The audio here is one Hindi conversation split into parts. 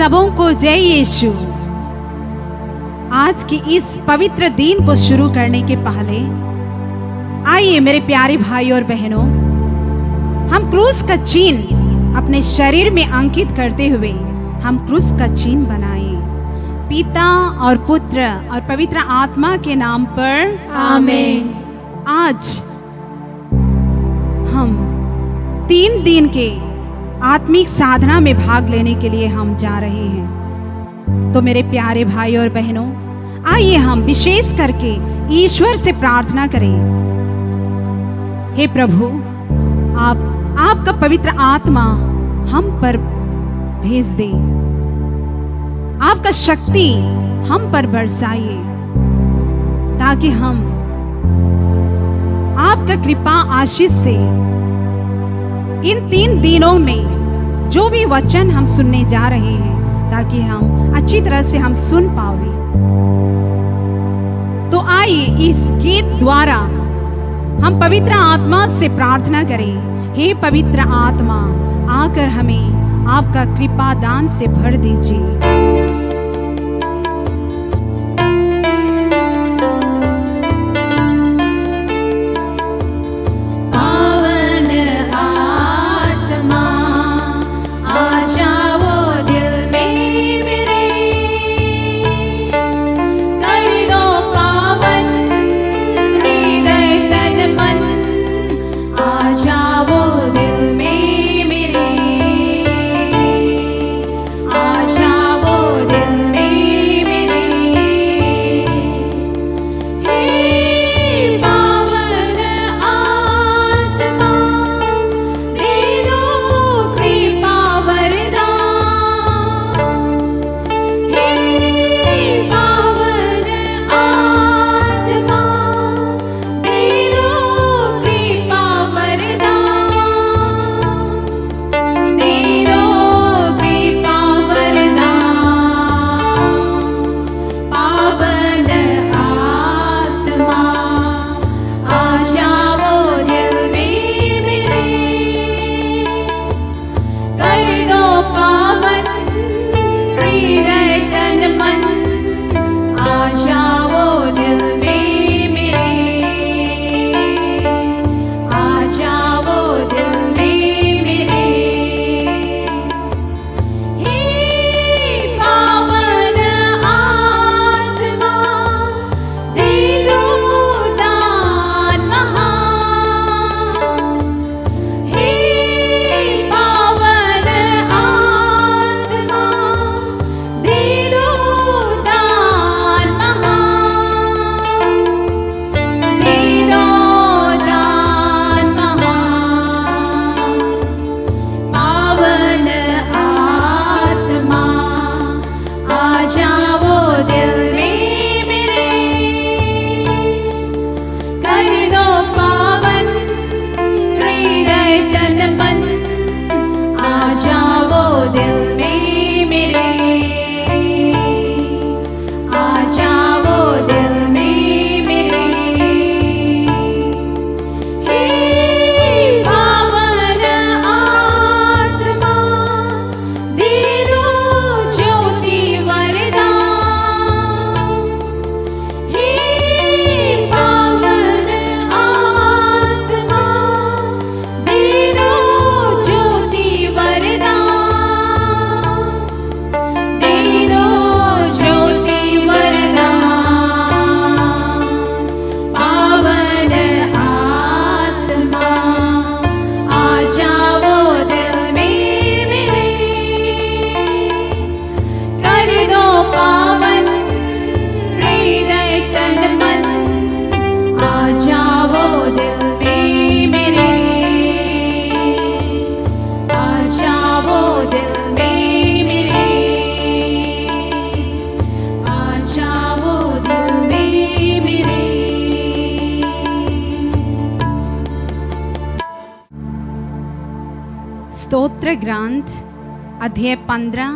सबों को जय यीशु। आज की इस पवित्र दिन को शुरू करने के पहले आइए मेरे प्यारे भाई और बहनों, हम क्रूस का चिन्ह अपने शरीर में अंकित करते हुए हम क्रूस का चिन्ह बनाएं। पिता और पुत्र और पवित्र आत्मा के नाम पर आमीन। आज हम 3 दिन के आत्मिक साधना में भाग लेने के लिए हम जा रहे हैं। तो मेरे प्यारे भाई और बहनों, आइए हम विशेष करके ईश्वर से प्रार्थना करें। हे प्रभु, आपका पवित्र आत्मा हम पर भेज दे, आपका शक्ति हम पर बरसाइए, ताकि हम आपका कृपा आशीष से इन 3 दिनों में जो भी वचन हम सुनने जा रहे हैं, ताकि हम अच्छी तरह से हम सुन पावे। तो आइए इस गीत द्वारा हम पवित्र आत्मा से प्रार्थना करें। हे पवित्र आत्मा, आकर हमें आपका कृपा दान से भर दीजिए। स्तोत्र ग्रंथ अध्याय 15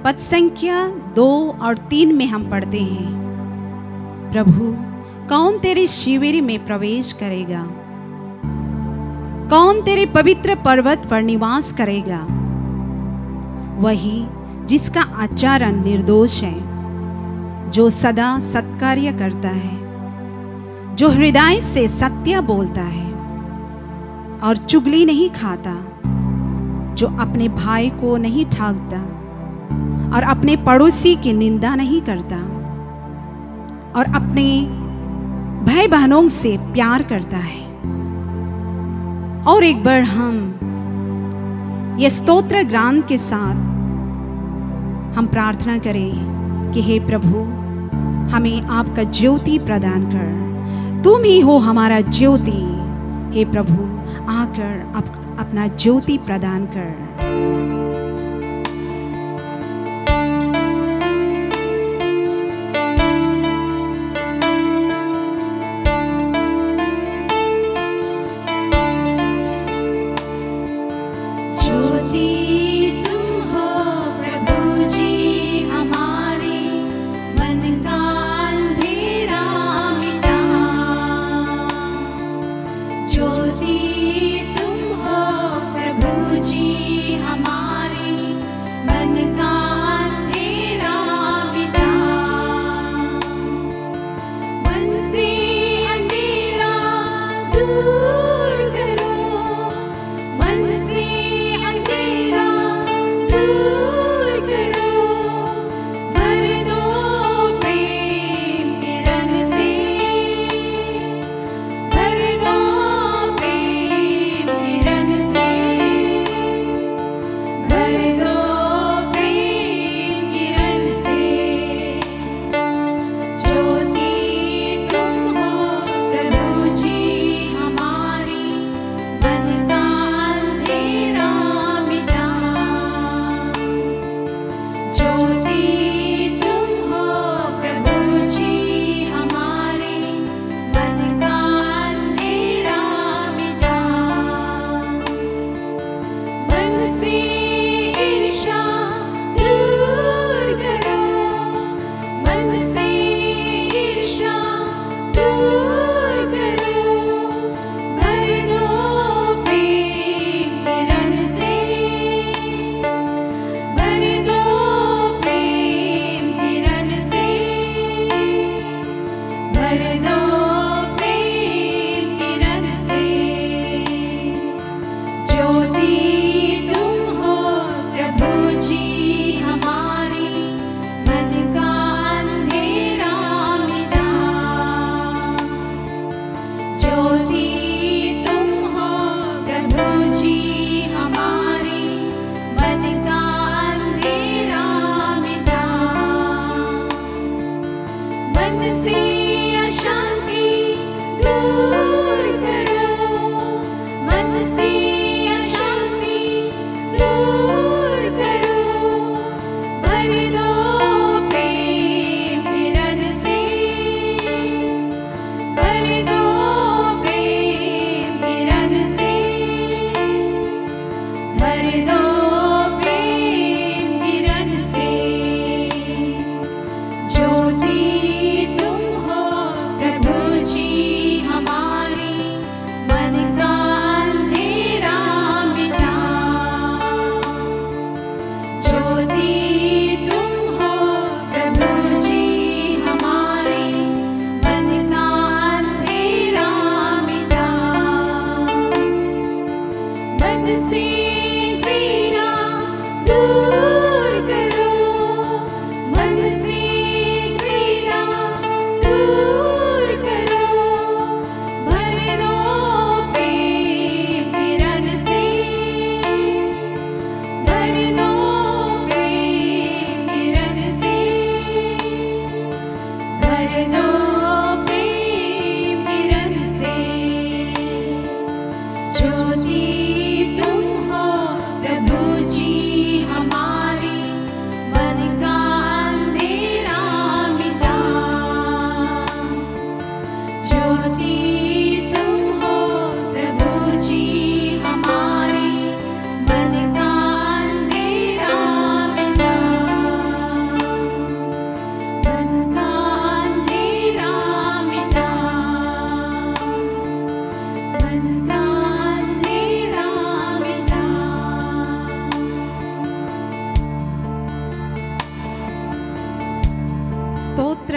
पद संख्या 2 और 3 में हम पढ़ते हैं। प्रभु, कौन तेरे शिविर में प्रवेश करेगा? कौन तेरे पवित्र पर्वत पर निवास करेगा? वही जिसका आचरण निर्दोष है, जो सदा सत्कार्य करता है, जो हृदय से सत्य बोलता है और चुगली नहीं खाता, जो अपने भाई को नहीं ठाकता और अपने पड़ोसी की निंदा नहीं करता और अपने भाई बहनों से प्यार करता है। और एक बार हम ये स्तोत्र गान के साथ हम प्रार्थना करें कि हे प्रभु, हमें आपका ज्योति प्रदान कर। तुम ही हो हमारा ज्योति। हे प्रभु, आकर अपना ज्योति प्रदान कर।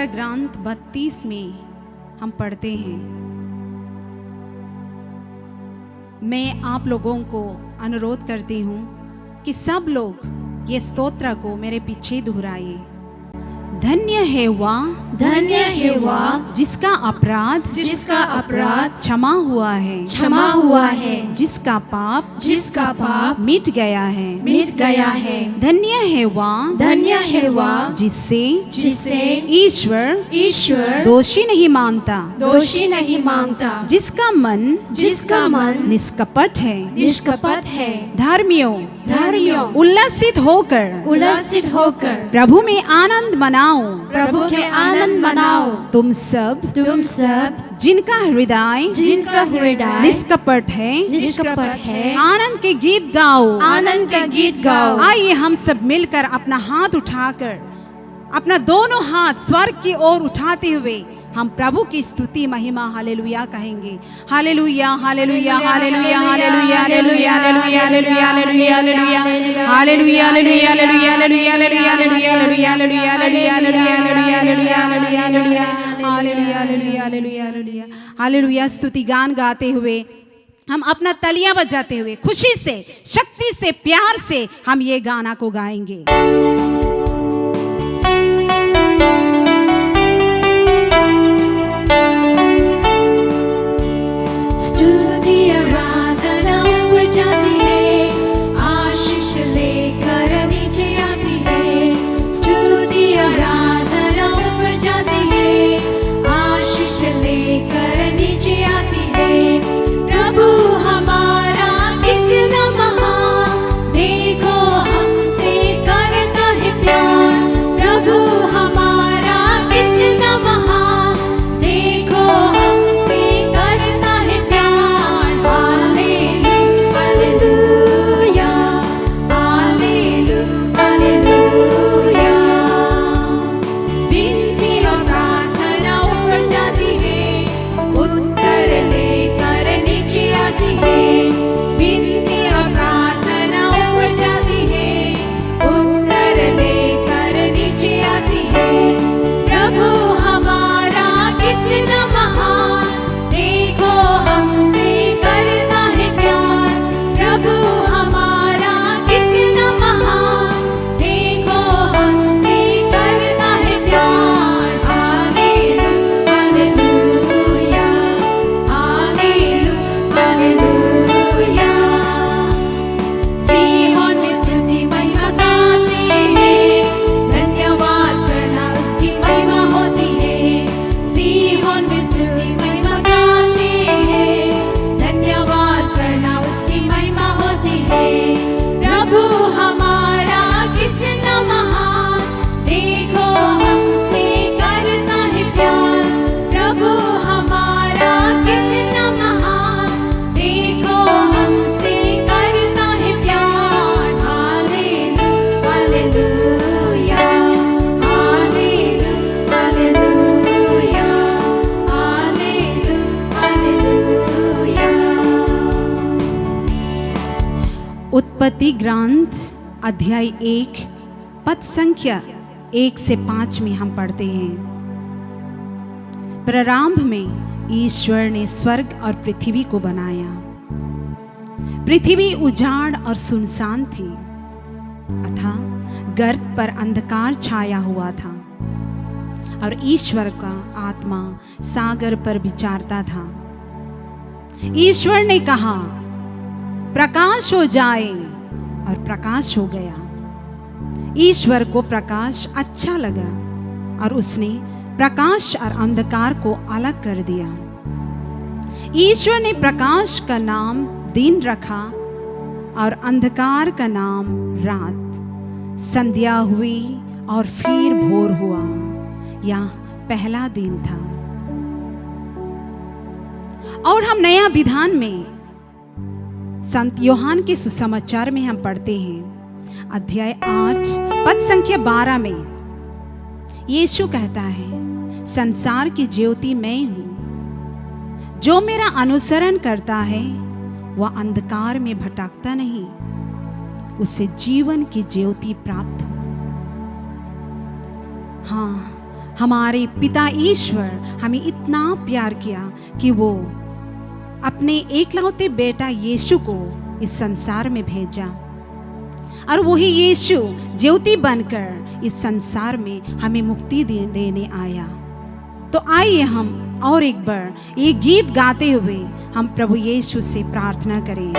स्तोत्र ग्रंथ 32 में हम पढ़ते हैं। मैं आप लोगों को अनुरोध करती हूँ कि सब लोग ये स्तोत्र को मेरे पीछे दोहराइए। धन्य है वह जिसका अपराध क्षमा हुआ है, जिसका पाप मिट गया है। धन्य है वह जिससे ईश्वर दोषी नहीं मांगता, जिसका मन निष्कपट है। धर्मियों उल्लसित होकर प्रभु में आनंद मनाओ। तुम सब जिनका हृदय निष्कपट है, आनंद के गीत गाओ। आइए हम सब मिलकर अपना हाथ उठाकर, अपना दोनों हाथ स्वर्ग की ओर उठाते हुए हम प्रभु की स्तुति महिमा हालेलुया कहेंगे। Hallelujah hallelujah hallelujah hallelujah hallelujah hallelujah hallelujah hallelujah hallelujah hallelujah hallelujah. स्तुति गान गाते हुए हम अपना तालियां बजाते हुए खुशी से, शक्ति से, प्यार से हम ये गाना को गाएंगे। उत्पत्ति ग्रंथ अध्याय 1 पद संख्या 1 से 5 में हम पढ़ते हैं। प्रारंभ में ईश्वर ने स्वर्ग और पृथ्वी को बनाया। पृथ्वी उजाड़ और सुनसान थी, अतः गर्त पर अंधकार छाया हुआ था और ईश्वर का आत्मा सागर पर विचारता था। ईश्वर ने कहा, प्रकाश हो जाए, और प्रकाश हो गया। ईश्वर को प्रकाश अच्छा लगा और उसने प्रकाश और अंधकार को अलग कर दिया। ईश्वर ने प्रकाश का नाम दिन रखा और अंधकार का नाम रात। संध्या हुई और फिर भोर हुआ। यह पहला दिन था। और हम नया विधान में संत यूहन्ना के सुसमाचार में हम पढ़ते हैं अध्याय 8 पद संख्या 12 में यीशु कहता है, संसार की ज्योति मैं हूं। जो मेरा अनुसरण करता है वह अंधकार में भटकता नहीं, उसे जीवन की ज्योति प्राप्त हो। हाँ, हमारे पिता ईश्वर हमें इतना प्यार किया कि वो अपने एकलौते बेटा यीशु को इस संसार में भेजा, और वही यीशु ज्योति बनकर इस संसार में हमें मुक्ति देने आया। तो आइए हम और एक बार ये गीत गाते हुए हम प्रभु यीशु से प्रार्थना करें।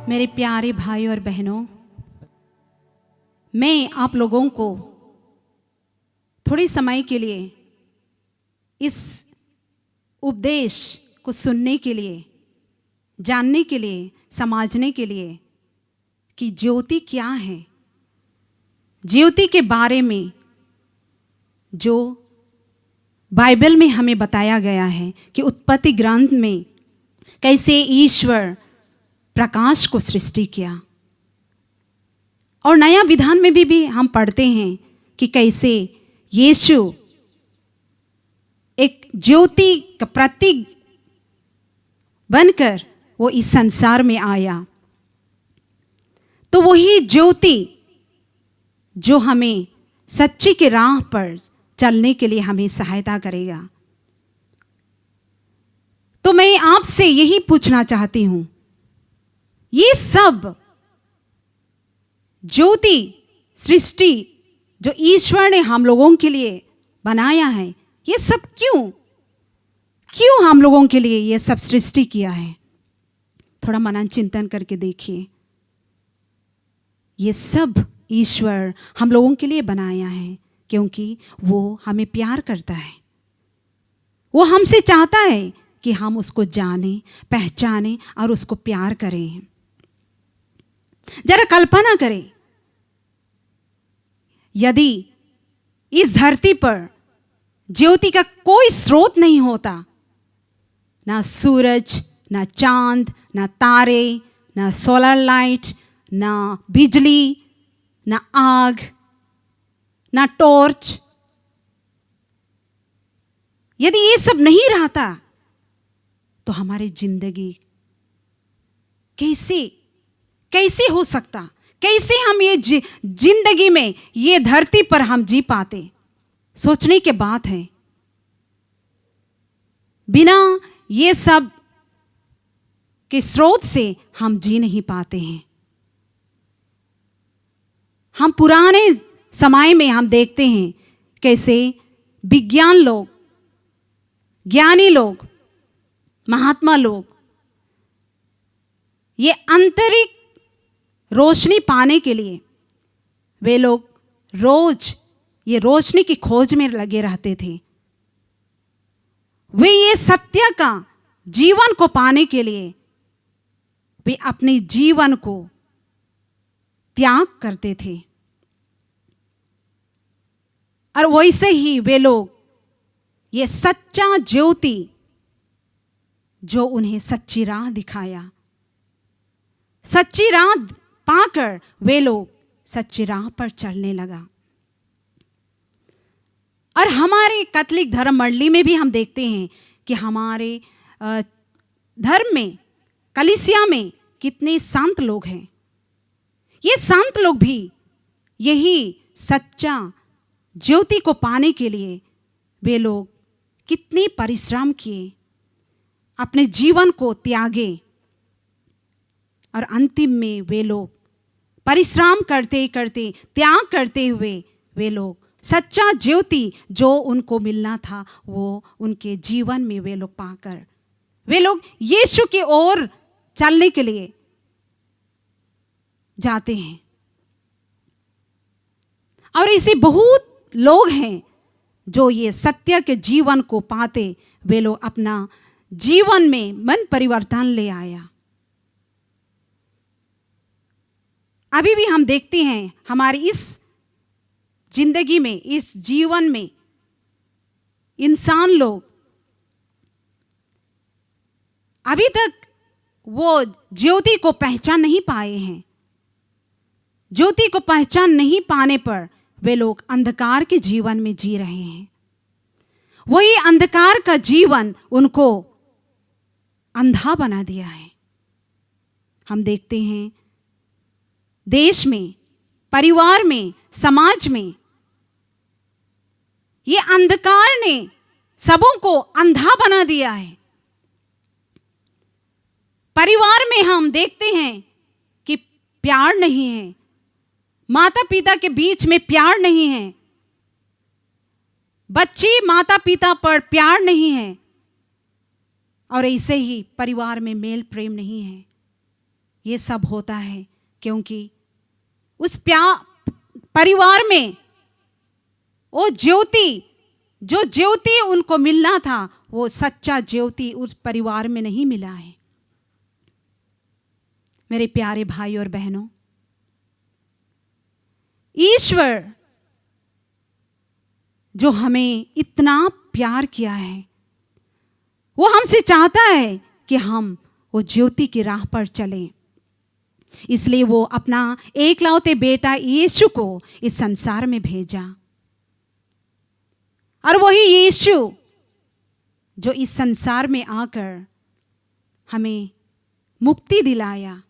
मेरे प्यारे भाई और बहनों, मैं आप लोगों को थोड़े समय के लिए इस उपदेश को सुनने के लिए, जानने के लिए, समझने के लिए कि ज्योति क्या है, ज्योति के बारे में जो बाइबल में हमें बताया गया है कि उत्पत्ति ग्रंथ में कैसे ईश्वर प्रकाश को सृष्टि किया, और नया विधान में भी हम पढ़ते हैं कि कैसे यीशु एक ज्योति का प्रतीक बनकर वो इस संसार में आया। तो वही ज्योति जो हमें सच्ची के राह पर चलने के लिए हमें सहायता करेगा। तो मैं आपसे यही पूछना चाहती हूं, ये सब ज्योति सृष्टि जो ईश्वर ने हम लोगों के लिए बनाया है, ये सब क्यों हम लोगों के लिए ये सब सृष्टि किया है? थोड़ा मनन चिंतन करके देखिए। ये सब ईश्वर हम लोगों के लिए बनाया है क्योंकि वो हमें प्यार करता है। वो हमसे चाहता है कि हम उसको जानें, पहचानें और उसको प्यार करें। जरा कल्पना करें, यदि इस धरती पर ज्योति का कोई स्रोत नहीं होता, ना सूरज, ना चांद, ना तारे, ना सोलर लाइट, ना बिजली, ना आग, ना टॉर्च, यदि ये सब नहीं रहता तो हमारी जिंदगी कैसे हो सकता? कैसे हम ये जिंदगी में ये धरती पर हम जी पाते? सोचने की बात है। बिना ये सब के स्रोत से हम जी नहीं पाते हैं। हम पुराने समय में हम देखते हैं कैसे विज्ञान लोग, ज्ञानी लोग, महात्मा लोग ये आंतरिक रोशनी पाने के लिए वे लोग रोज ये रोशनी की खोज में लगे रहते थे। वे ये सत्य का जीवन को पाने के लिए वे अपने जीवन को त्याग करते थे। और वैसे ही वे लोग ये सच्चा ज्योति जो उन्हें सच्ची राह दिखाया, सच्ची राह पाकर वे लोग सच्ची राह पर चलने लगा। और हमारे कैथोलिक धर्म मंडली में भी हम देखते हैं कि हमारे धर्म में, कलीसिया में कितने संत लोग हैं। ये संत लोग भी यही सच्चा ज्योति को पाने के लिए वे लोग कितने परिश्रम किए, अपने जीवन को त्यागे और अंतिम में वे लोग परिश्रम करते करते, त्याग करते हुए वे लोग सच्चा ज्योति जो उनको मिलना था वो उनके जीवन में वे लोग पाकर वे लोग यीशु की ओर चलने के लिए जाते हैं। और ऐसे बहुत लोग हैं जो ये सत्य के जीवन को पाते वे लोग अपना जीवन में मन परिवर्तन ले आया। अभी भी हम देखते हैं हमारी इस जिंदगी में, इस जीवन में इंसान लोग अभी तक वो ज्योति को पहचान नहीं पाए हैं। ज्योति को पहचान नहीं पाने पर वे लोग अंधकार के जीवन में जी रहे हैं। वही अंधकार का जीवन उनको अंधा बना दिया है। हम देखते हैं देश में, परिवार में, समाज में ये अंधकार ने सबों को अंधा बना दिया है। परिवार में हम देखते हैं कि प्यार नहीं है, माता पिता के बीच में प्यार नहीं है, बच्चे माता पिता पर प्यार नहीं है, और ऐसे ही परिवार में मेल प्रेम नहीं है। ये सब होता है क्योंकि उस परिवार में वो ज्योति, जो ज्योति उनको मिलना था वो सच्चा ज्योति उस परिवार में नहीं मिला है। मेरे प्यारे भाई और बहनों, ईश्वर जो हमें इतना प्यार किया है वो हमसे चाहता है कि हम वो ज्योति की राह पर चलें। इसलिए वो अपना एकलौते बेटा यीशु को इस संसार में भेजा। और वही यीशु जो इस संसार में आकर हमें मुक्ति दिलाया,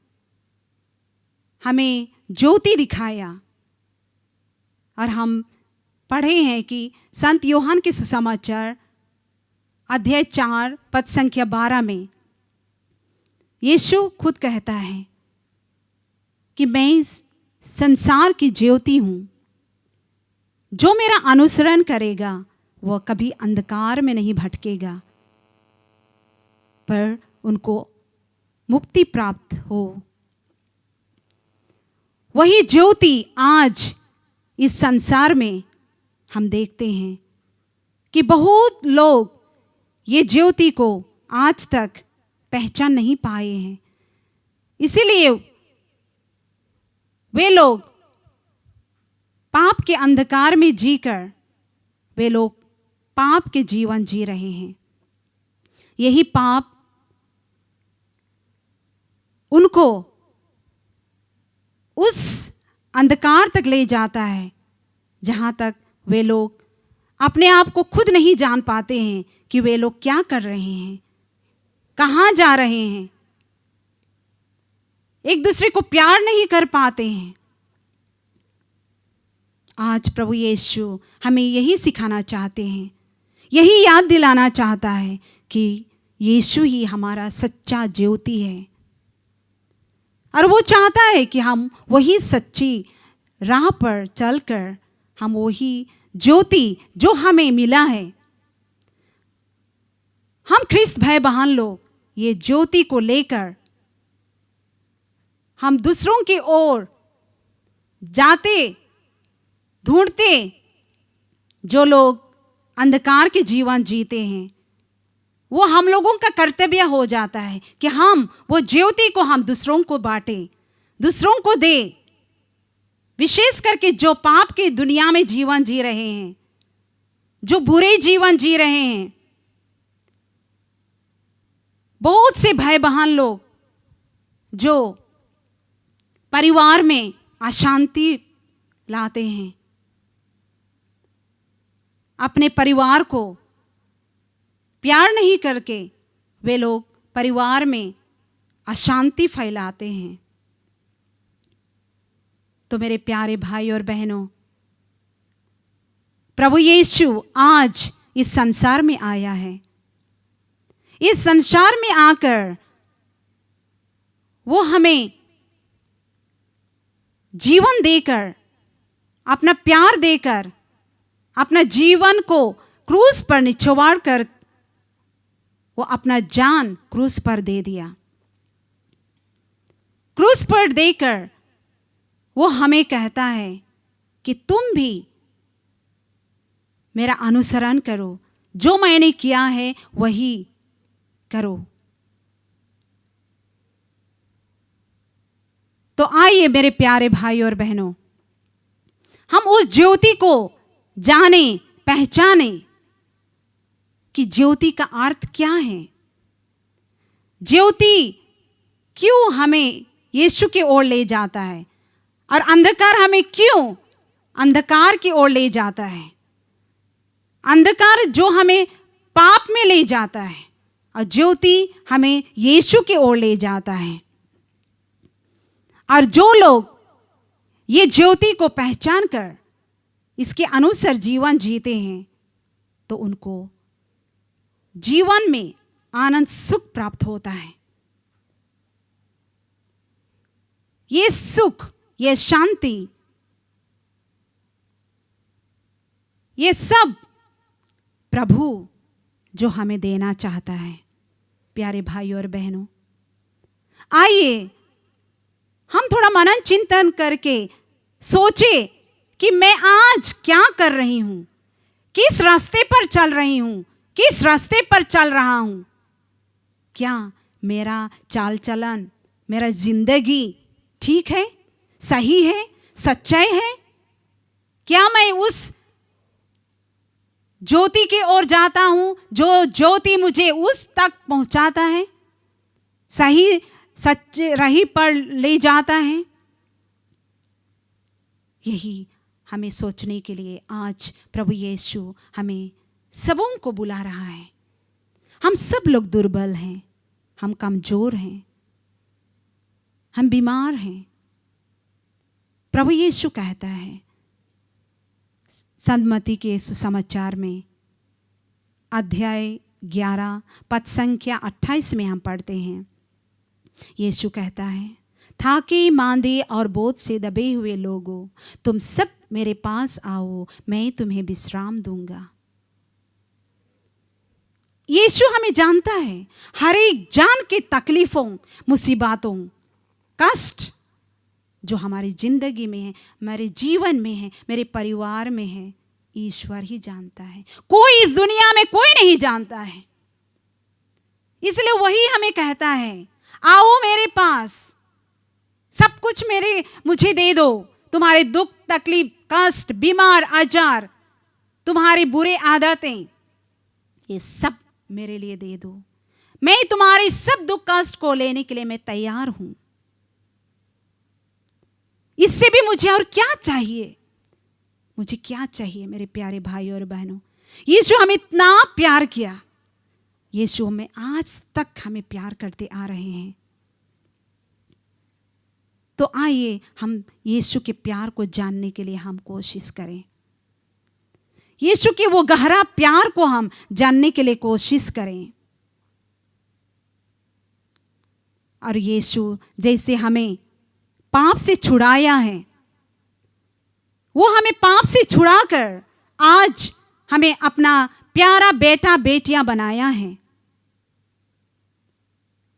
हमें ज्योति दिखाया। और हम पढ़े हैं कि संत यूहन्ना के सुसमाचार अध्याय 4 पद संख्या 12 में यीशु खुद कहता है कि मैं इस संसार की ज्योति हूँ, जो मेरा अनुसरण करेगा वह कभी अंधकार में नहीं भटकेगा पर उनको मुक्ति प्राप्त हो। वही ज्योति आज इस संसार में हम देखते हैं कि बहुत लोग ये ज्योति को आज तक पहचान नहीं पाए हैं। इसीलिए वे लोग पाप के अंधकार में जीकर वे लोग पाप के जीवन जी रहे हैं। यही पाप उनको उस अंधकार तक ले जाता है जहाँ तक वे लोग अपने आप को खुद नहीं जान पाते हैं कि वे लोग क्या कर रहे हैं, कहाँ जा रहे हैं, एक दूसरे को प्यार नहीं कर पाते हैं। आज प्रभु यीशु हमें यही सिखाना चाहते हैं, यही याद दिलाना चाहता है कि यीशु ही हमारा सच्चा ज्योति है। और वो चाहता है कि हम वही सच्ची राह पर चलकर हम वही ज्योति जो हमें मिला है, हम ख्रिस्त भाई बहन लोग ये ज्योति को लेकर हम दूसरों की ओर जाते, ढूंढते, जो लोग अंधकार के जीवन जीते हैं, वो हम लोगों का कर्तव्य हो जाता है कि हम वो ज्योति को हम दूसरों को बांटें, दूसरों को दें। विशेष करके जो पाप की दुनिया में जीवन जी रहे हैं, जो बुरे जीवन जी रहे हैं, बहुत से भाई बहन लोग जो परिवार में अशांति लाते हैं, अपने परिवार को प्यार नहीं करके वे लोग परिवार में अशांति फैलाते हैं। तो मेरे प्यारे भाई और बहनों, प्रभु यीशु आज इस संसार में आया है। इस संसार में आकर वो हमें जीवन देकर, अपना प्यार देकर, अपना जीवन को क्रूस पर निछावर कर वो अपना जान क्रूस पर दे दिया। क्रूस पर देकर वो हमें कहता है कि तुम भी मेरा अनुसरण करो, जो मैंने किया है वही करो। तो आइए मेरे प्यारे भाई और बहनों, हम उस ज्योति को जाने, पहचाने कि ज्योति का अर्थ क्या है, ज्योति क्यों हमें यीशु की ओर ले जाता है और अंधकार हमें क्यों अंधकार की ओर ले जाता है। अंधकार जो हमें पाप में ले जाता है और ज्योति हमें यीशु की ओर ले जाता है। और जो लोग ये ज्योति को पहचान कर इसके अनुसार जीवन जीते हैं, तो उनको जीवन में आनंद सुख प्राप्त होता है। ये सुख, ये शांति, ये सब प्रभु जो हमें देना चाहता है। प्यारे भाई और बहनों, आइए हम थोड़ा मनन चिंतन करके सोचे कि मैं आज क्या कर रही हूं, किस रास्ते पर चल रही हूं, किस रास्ते पर चल रहा हूं। क्या मेरा चाल चलन, मेरा जिंदगी ठीक है, सही है, सच्चाई है? क्या मैं उस ज्योति की ओर जाता हूं जो ज्योति मुझे उस तक पहुंचाता है, सही सच्चे राही पर ले जाता है? यही हमें सोचने के लिए आज प्रभु यीशु हमें सबों को बुला रहा है। हम सब लोग दुर्बल हैं, हम कमजोर हैं, हम बीमार हैं। प्रभु यीशु कहता है संत मत्ती के सुसमाचार में अध्याय 11 पद संख्या 28 में हम पढ़ते हैं, यीशु कहता है, थाके मांदे और बोझ से दबे हुए लोगों, तुम सब मेरे पास आओ, मैं तुम्हें विश्राम दूंगा। यीशु हमें जानता है हर एक जान की तकलीफों, मुसीबतों, कष्ट जो हमारी जिंदगी में है, हमारे जीवन में है, मेरे परिवार में है, ईश्वर ही जानता है। कोई इस दुनिया में कोई नहीं जानता है। इसलिए वही हमें कहता है, आओ मेरे पास, सब कुछ मुझे दे दो। तुम्हारे दुख, तकलीफ, कष्ट, बीमार, आजार, तुम्हारी बुरे आदतें, ये सब मेरे लिए दे दो। मैं तुम्हारे सब दुख कष्ट को लेने के लिए मैं तैयार हूं। इससे भी मुझे और क्या चाहिए? मुझे क्या चाहिए मेरे प्यारे भाई और बहनों? यीशु हमें इतना प्यार किया, यीशु हमें आज तक हमें प्यार करते आ रहे हैं। तो आइए हम यीशु के प्यार को जानने के लिए हम कोशिश करें। यीशु के वो गहरा प्यार को हम जानने के लिए कोशिश करें। और यीशु जैसे हमें पाप से छुड़ाया है, वो हमें पाप से छुड़ाकर आज हमें अपना प्यारा बेटा बेटियां बनाया है।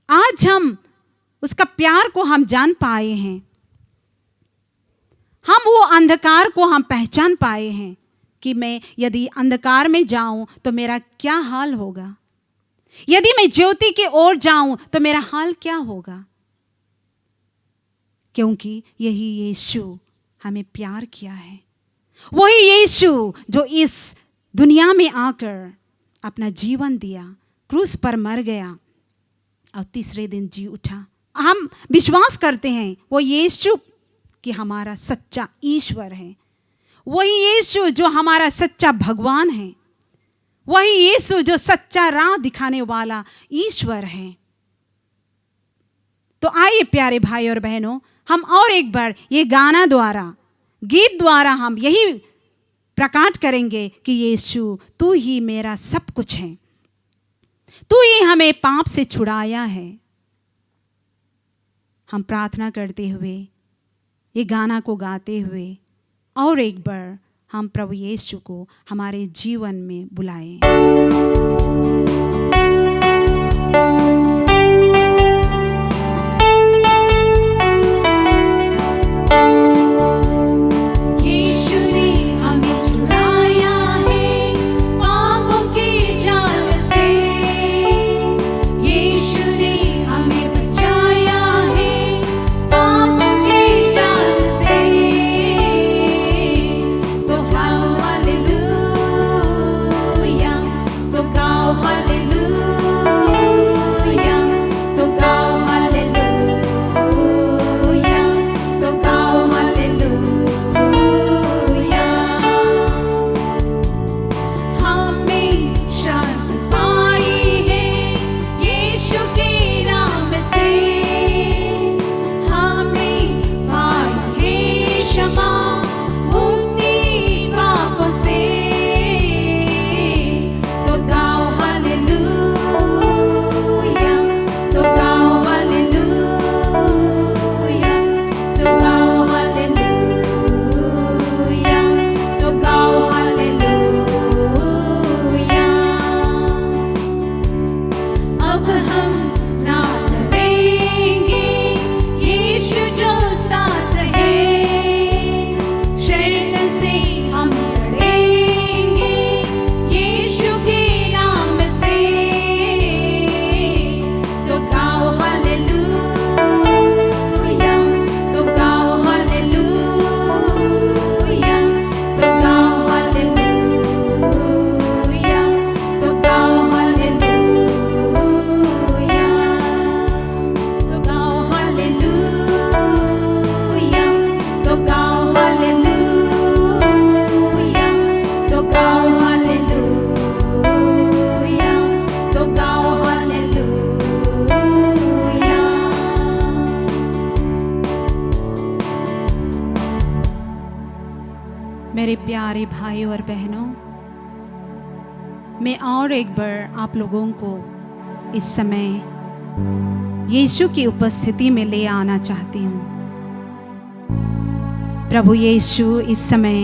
आज हम उसका प्यार को हम जान पाए हैं, हम वो अंधकार को हम पहचान पाए हैं कि मैं यदि अंधकार में जाऊं तो मेरा क्या हाल होगा, यदि मैं ज्योति की ओर जाऊं तो मेरा हाल क्या होगा, क्योंकि यही यीशु हमें प्यार किया है। वही यीशु जो इस दुनिया में आकर अपना जीवन दिया, क्रूस पर मर गया और तीसरे दिन जी उठा। हम विश्वास करते हैं वो यीशु कि हमारा सच्चा ईश्वर है, वही यीशु जो हमारा सच्चा भगवान है, वही यीशु जो सच्चा राह दिखाने वाला ईश्वर है। तो आइए प्यारे भाई और बहनों, हम और एक बार ये गाना द्वारा, गीत द्वारा हम यही प्रकट करेंगे कि यीशु तू ही मेरा सब कुछ है, तू ही हमें पाप से छुड़ाया है। हम प्रार्थना करते हुए, ये गाना को गाते हुए और एक बार हम प्रभु यीशु को हमारे जीवन में बुलाएं। मेरे प्यारे भाई और बहनों, मैं और एक बार आप लोगों को इस समय यीशु की उपस्थिति में ले आना चाहती हूँ। प्रभु यीशु इस समय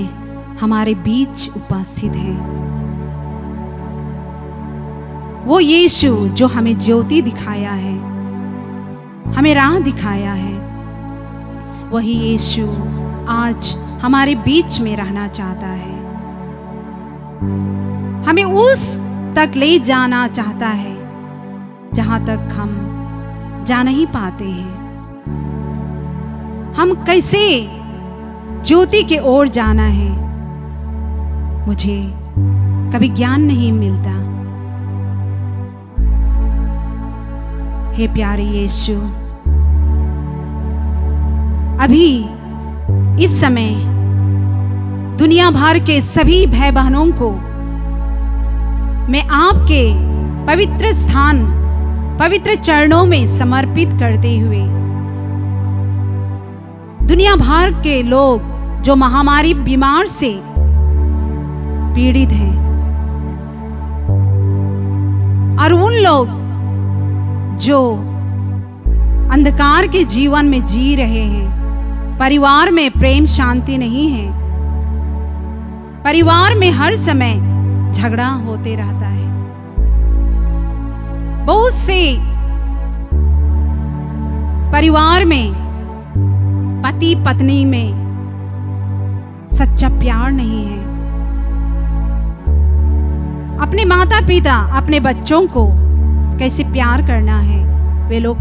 हमारे बीच उपस्थित है। वो यीशु जो हमें ज्योति दिखाया है, हमें राह दिखाया है, वही यीशु आज हमारे बीच में रहना चाहता है, हमें उस तक ले जाना चाहता है जहां तक हम जा नहीं पाते हैं। हम कैसे ज्योति की ओर जाना है, मुझे कभी ज्ञान नहीं मिलता। हे प्यारे यीशु, अभी इस समय दुनिया भर के सभी भाई बहनों को मैं आपके पवित्र स्थान, पवित्र चरणों में समर्पित करते हुए, दुनिया भर के लोग जो महामारी बीमार से पीड़ित हैं और उन लोग जो अंधकार के जीवन में जी रहे हैं। परिवार में प्रेम शांति नहीं है। परिवार में हर समय झगड़ा होते रहता है। बहुत से परिवार में पति पत्नी में सच्चा प्यार नहीं है। अपने माता पिता अपने बच्चों को कैसे प्यार करना है वे लोग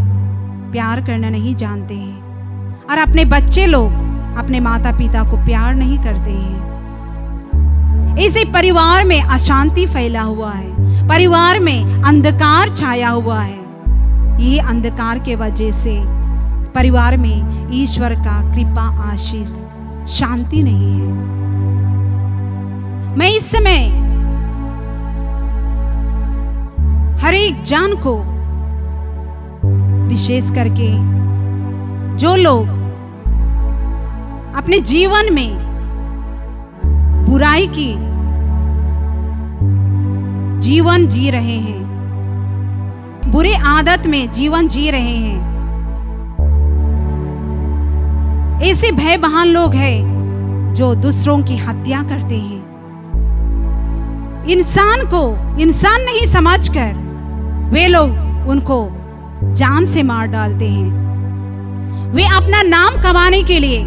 प्यार करना नहीं जानते हैं, और अपने बच्चे लोग अपने माता पिता को प्यार नहीं करते हैं। इसी परिवार में अशांति फैला हुआ है, परिवार में अंधकार छाया हुआ है। यही अंधकार के वजह से परिवार में ईश्वर का कृपा आशीष शांति नहीं है। मैं इस समय हर एक जन को विशेष करके जो लोग अपने जीवन में बुराई की जीवन जी रहे हैं, बुरे आदत में जीवन जी रहे हैं, ऐसे भय बहान लोग हैं जो दूसरों की हत्या करते हैं। इंसान को इंसान नहीं समझकर वे लोग उनको जान से मार डालते हैं। वे अपना नाम कमाने के लिए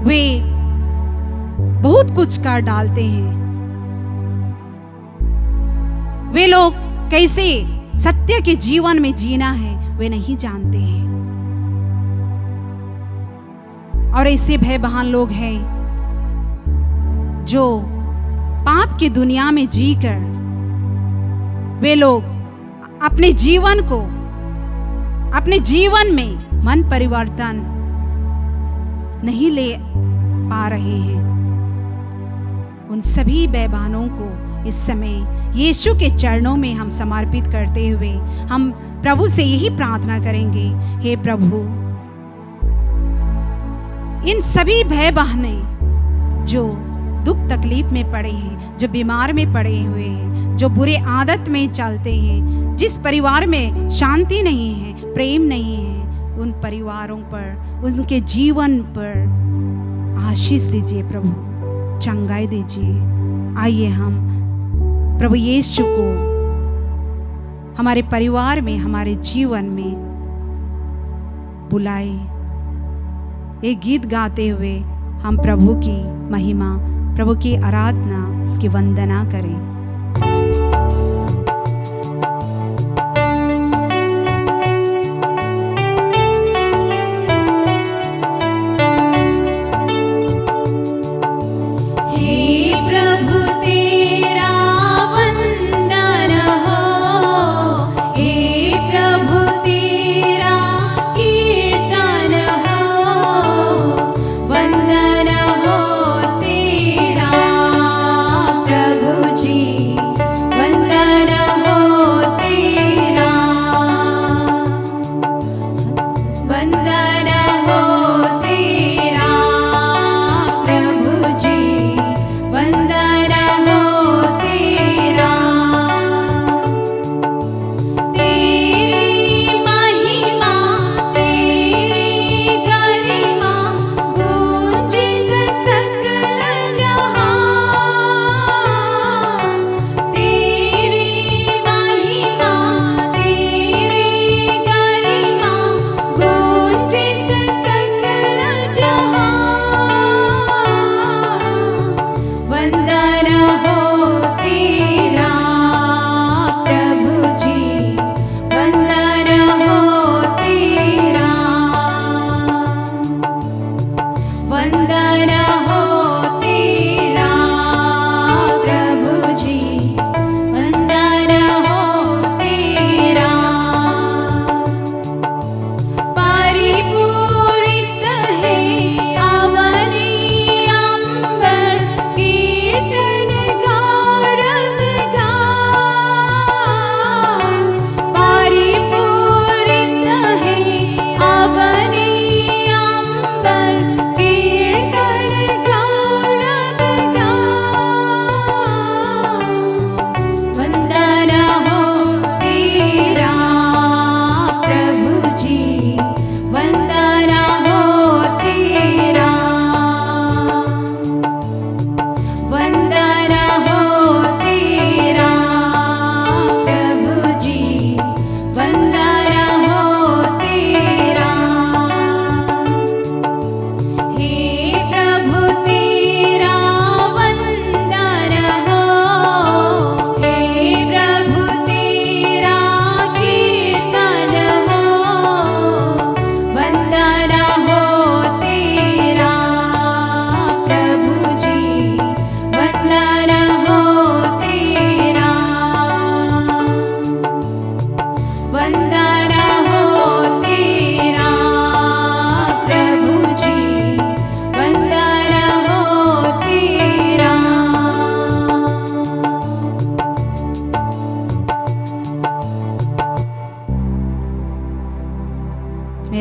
वे बहुत कुछ कर डालते हैं। वे लोग कैसे सत्य के जीवन में जीना है वे नहीं जानते हैं। और ऐसे भय बहान लोग हैं जो पाप की दुनिया में जीकर वे लोग अपने जीवन को, अपने जीवन में मन परिवर्तन नहीं ले पा रहे हैं। उन सभी बेईमानों को इस समय यीशु के चरणों में हम समर्पित करते हुए हम प्रभु से यही प्रार्थना करेंगे, हे प्रभु, इन सभी भय बहने जो दुख तकलीफ में पड़े हैं, जो बीमार में पड़े हुए हैं, जो बुरे आदत में चलते हैं, जिस परिवार में शांति नहीं है, प्रेम नहीं है, उन परिवारों पर, उनके जीवन पर आशीष दीजिए प्रभु, चंगाई दीजिए। आइए हम प्रभु यीशु को हमारे परिवार में, हमारे जीवन में बुलाए। एक गीत गाते हुए हम प्रभु की महिमा, प्रभु की आराधना, उसकी वंदना करें।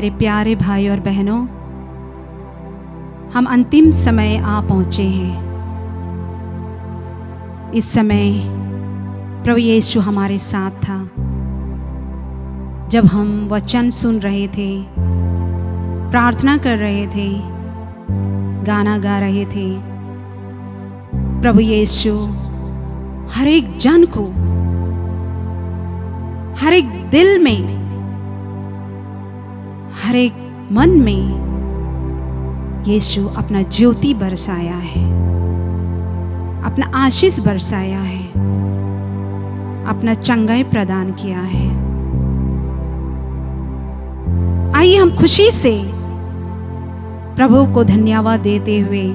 मेरे प्यारे भाई और बहनों, हम अंतिम समय आ पहुँचे हैं। इस समय प्रभु यीशु हमारे साथ था। जब हम वचन सुन रहे थे, प्रार्थना कर रहे थे, गाना गा रहे थे, प्रभु यीशु हर एक जन को, हर एक दिल में, हर एक मन में यीशु अपना ज्योति बरसाया है, अपना आशीष बरसाया है, अपना चंगाई प्रदान किया है। आइए हम खुशी से प्रभु को धन्यवाद देते हुए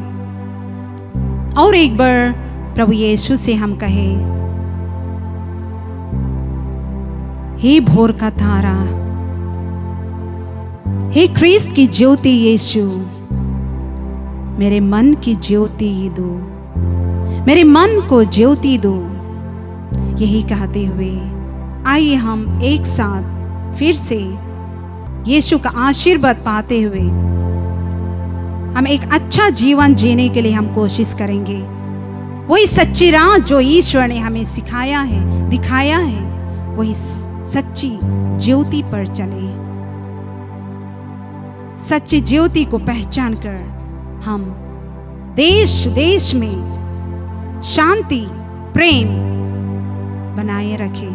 और एक बार प्रभु यीशु से हम कहें, हे भोर का तारा, हे ख्रीस्त की ज्योति यीशु, मेरे मन की ज्योति दो, मेरे मन को ज्योति दो। यही कहते हुए आइए हम एक साथ फिर से यीशु का आशीर्वाद पाते हुए हम एक अच्छा जीवन जीने के लिए हम कोशिश करेंगे। वही सच्ची राह जो ईश्वर ने हमें सिखाया है, दिखाया है, वही सच्ची ज्योति पर चले। सच्ची ज्योति को पहचान कर हम देश देश में शांति, प्रेम बनाए रखें।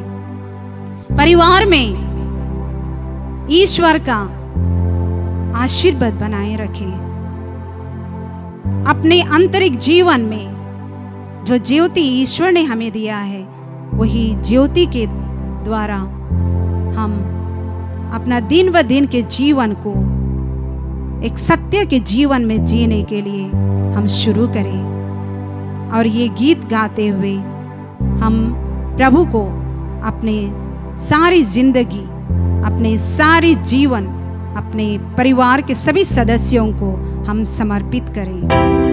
परिवार में ईश्वर का आशीर्वाद बनाए रखें। अपने आंतरिक जीवन में जो ज्योति ईश्वर ने हमें दिया है, वही ज्योति के द्वारा हम अपना दिन व दिन के जीवन को एक सत्य के जीवन में जीने के लिए हम शुरू करें। और ये गीत गाते हुए हम प्रभु को अपने सारी जिंदगी, अपने सारे जीवन, अपने परिवार के सभी सदस्यों को हम समर्पित करें।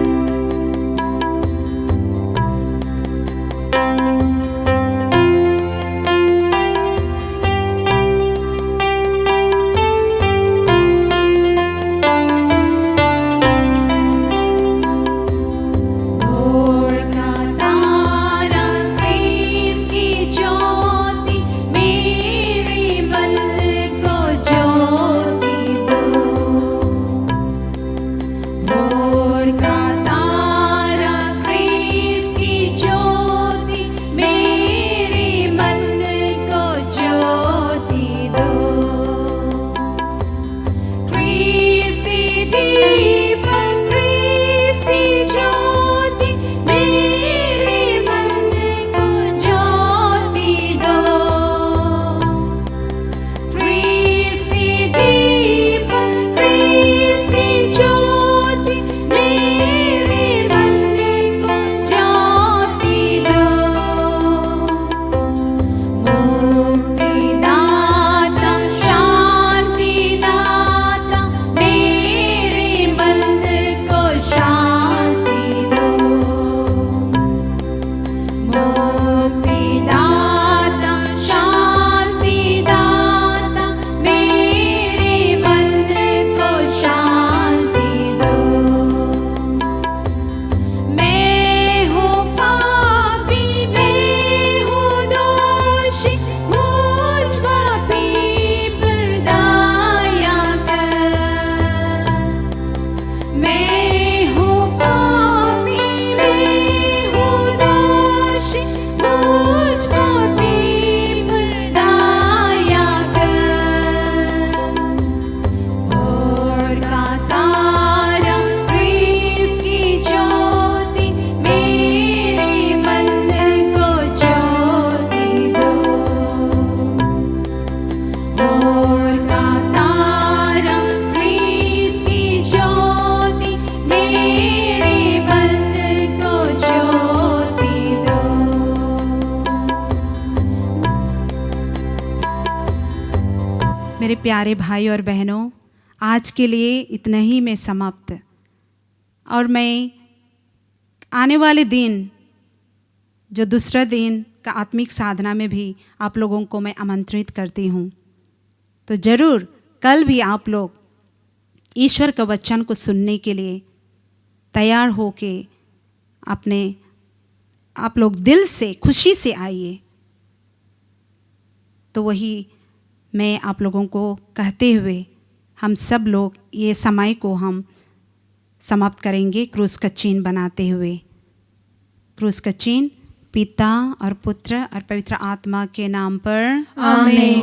मेरे प्यारे भाई और बहनों, आज के लिए इतना ही मैं समाप्त। और मैं आने वाले दिन, जो दूसरा दिन का आत्मिक साधना में भी आप लोगों को मैं आमंत्रित करती हूँ। तो ज़रूर कल भी आप लोग ईश्वर के वचन को सुनने के लिए तैयार होके आप लोग दिल से खुशी से आइए। तो वही मैं आप लोगों को कहते हुए हम सब लोग ये समय को हम समाप्त करेंगे क्रूस का चिन्ह बनाते हुए। क्रूस का चिन्ह पिता और पुत्र और पवित्र आत्मा के नाम पर, आमीन।